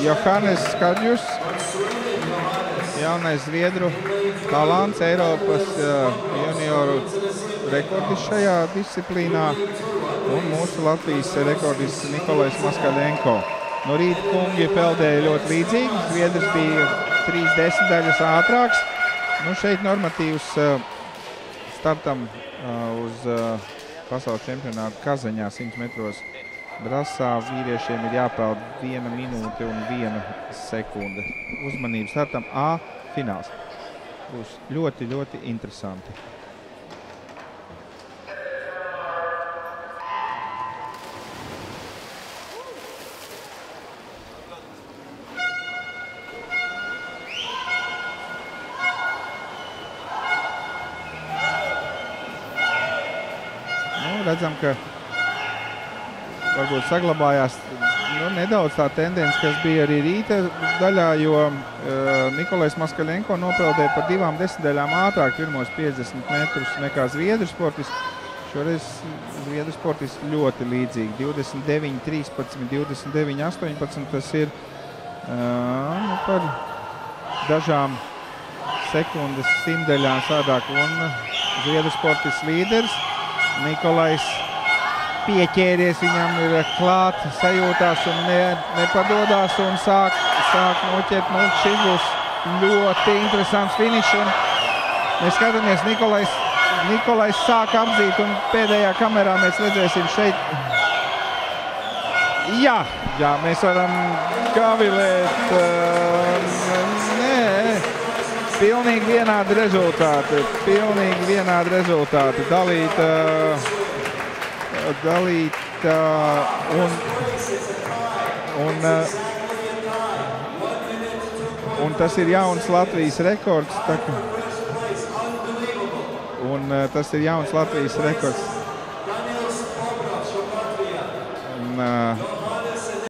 Johannes Skaļģus, jaunais Zviedru talants, Eiropas junioru rekordis šajā disciplīnā, un mūsu Latvijas rekordis Nikolais Maskaļenko. No rīta kungi peldēja ļoti līdzīgi, Zviedrs bija 3/10 ātrāks. Nu, šeit normatīvs startam uz pasaules čempionātu Kazaņā 100 metros brasā vīriešiem ir jāpeld 1 minūte un 1 sekunde. Uzmanību startam A fināls. Būs ļoti, ļoti interesanti. Redzam, ka varbūt saglabājās nedaudz tā tendence, kas bija arī rīta daļā, jo Nikolais Maskaļenko nopeldēja par 2/10 ātrāk pirmos 50 metrus nekā Zviedru sportists. Šoreiz Zviedru sportists ļoti līdzīgi. 29-13, 29-18 tas ir par dažām sekundes simtdaļām sādāk. Un Zviedru sportists līderis Nikolais pieķēries, viņam ir klāt, sajūtās un nepadodās un sāk noķert. Nu, šis būs ļoti interesants finišs. Un mēs skatāmies, Nikolais sāk apdzīt un pēdējā kamerā mēs redzēsim šeit. Jā, mēs varam gavilēt. Pilnīgi vienādi rezultāti. Dalīta un tas ir jauns Latvijas rekords. Tas ir jauns Latvijas rekords.